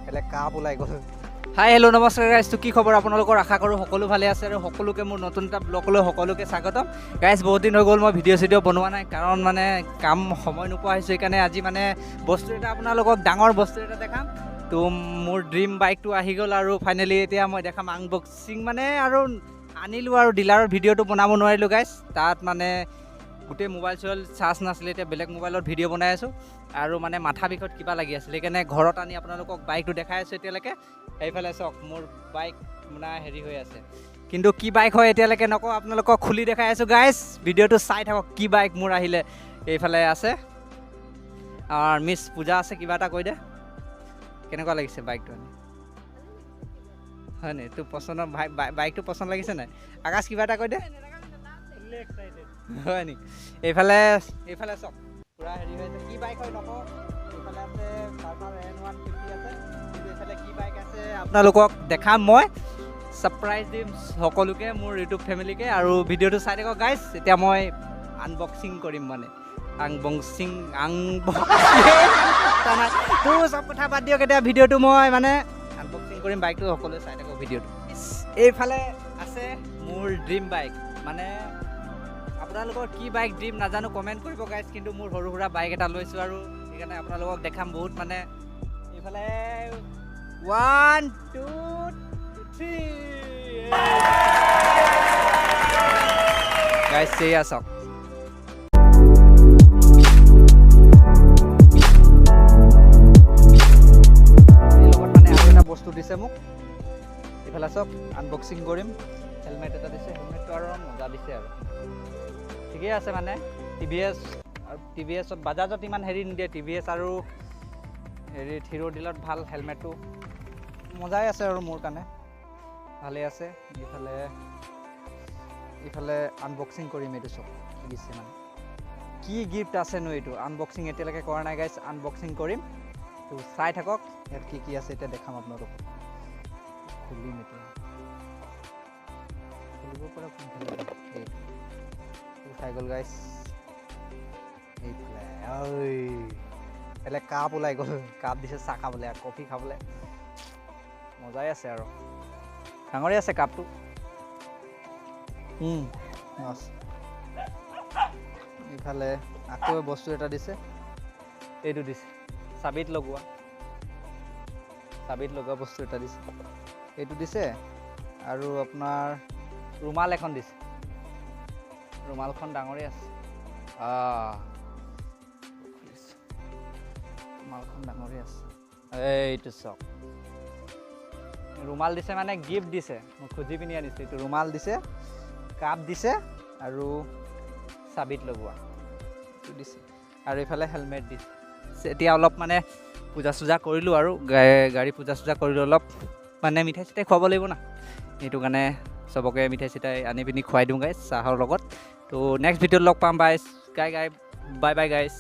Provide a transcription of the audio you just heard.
এলে কাপ ওলাই গ'ল। হাই হেল্ল' নমস্কাৰ গাইজ, তো কি খবৰ আপোনালোকৰ? আশা কৰোঁ সকলো ভালে আছে আৰু সকলোকে মোৰ নতুন এটা ব্লগলৈ সকলোকে স্বাগতম। গাইজ বহুত দিন হৈ গ'ল মই ভিডিঅ' চিডিঅ' বনোৱা নাই, কাৰণ মানে কাম সময় নোপোৱা হৈছোঁ। সেইকাৰণে আজি মানে বস্তু এটা আপোনালোকক ডাঙৰ বস্তু এটা দেখাম। তো মোৰ ড্ৰিম বাইকটো আহি গ'ল আৰু ফাইনেলি এতিয়া মই দেখাম আনবক্সিং মানে আৰু আনিলোঁ আৰু ডিলাৰৰ ভিডিঅ'টো বনাব নোৱাৰিলোঁ গাইজ। তাত মানে গোটেই মোবাইল চোবাইল চাৰ্জ নাছিলে, এতিয়া বেলেগ মোবাইলত ভিডিঅ' বনাই আছোঁ আৰু মানে মাথা বিষত কিবা লাগি আছিলে। সেইকাৰণে ঘৰত আনি আপোনালোকক বাইকটো দেখাই আছোঁ এতিয়ালৈকে। এইফালে চাওক মোৰ বাইক মানে হেৰি হৈ আছে, কিন্তু কি বাইক হয় এতিয়ালৈকে নকওঁ, আপোনালোকক খুলি দেখাই আছোঁ গাইজ। ভিডিঅ'টো চাই থাকক কি বাইক মোৰ আহিলে। এইফালে আছে আৰু মিছ পূজা আছে, কিবা এটা কৈ দে, কেনেকুৱা লাগিছে বাইকটো আনি? হয় নি, তোৰ পচন্দৰ বাইকটো পচন্দ লাগিছে নাই? আকাশ কিবা এটা কৈ দে। হয় নি? এইফালে চাওক পূৰা হেৰি হৈ আছে, কি বাইক হয় নকওঁ। এইফালে আছে পালচাৰ N150 আছে, কিন্তু এইফালে কি বাইক আছে আপোনালোকক দেখাম মই। ছাৰপ্ৰাইজ দিম সকলোকে, মোৰ ইউটিউব ফেমিলিকে, আৰু ভিডিঅ'টো চাই থাকক গাইজ। এতিয়া মই আনবক্সিং কৰিম, মানে তোৰ চব কথা বাদ দিয়ক, এতিয়া ভিডিঅ'টো মই মানে আনবক্সিং কৰিম বাইকটো, সকলোৱে চাই থাকক ভিডিঅ'টো। এইফালে আছে মোৰ ড্ৰিম বাইক, মানে আপোনালোকৰ কি বাইক ড্ৰিম নাজানো, কমেণ্ট কৰিব গাইজ। কিন্তু মোৰ সৰু সুৰা বাইক এটা লৈছোঁ আৰু সেইকাৰণে আপোনালোকক দেখাম বহুত মানে। এইফালে 1 2 3 গাইজ, এয়া চাওক। বস্তু দিছে মোক, এইফালে চব আনবক্সিং কৰিম। হেলমেট এটা দিছে, হেলমেটটো আৰু মজা দিছে আৰু ঠিকেই আছে। মানে TVS আৰু TVSত বাজাজত ইমান হেৰি নিদিয়ে, TVS আৰু হেৰিত হিৰো ডিলত ভাল, হেলমেটটো মজাই আছে আৰু মোৰ কাৰণে ভালেই আছে। এইফালে আনবক্সিং কৰিম, এইটো চব কি দিছে, মানে কি গিফ্ট আছেনো এইটো। আনবক্সিং এতিয়ালৈকে কৰা নাই গাইজ, আনবক্সিং কৰিম, তো চাই থাকক। ইয়াত কি কি আছে এতিয়া দেখাম আপোনালোকক। খুলিম এতিয়া, খুলিব পৰা কোনফালে উঠাই গ'ল গাইজ। এইফালে কাপ ওলাই গ'ল, কাপ দিছে চাহ খাবলৈ, কফি খাবলৈ, মজাই আছে আৰু ডাঙৰে আছে কাপটো। এইফালে আকৌ বস্তু এটা দিছে, এইটো দিছে চাবিত লগোৱা বস্তু এটা দিছে, এইটো দিছে আৰু আপোনাৰ ৰুমাল এখন দিছে। ৰুমালখন ডাঙৰেই আছে, ৰুমালখন ডাঙৰেই আছে। এইটো চাওক, ৰুমাল দিছে মানে গিফ্ট দিছে, মোক খুজি পিনি আনিছে। এইটো ৰুমাল দিছে, কাপ দিছে আৰু চাবিত লগোৱা এইটো দিছে, আৰু এইফালে হেলমেট দিছে। এতিয়া অলপ মানে পূজা চূজা কৰিলোঁ আৰু গাড়ী পূজা চূজা কৰিলোঁ, অলপ মানে মিঠাই চিঠাই খুৱাব লাগিব না, সেইটো কাৰণে চবকে মিঠাই চিঠাই আনি পিনি খুৱাই দিওঁ গাইজ চাহৰ লগত। তো নেক্সট ভিডিঅ'ত লগ পাম। Bye bye guys.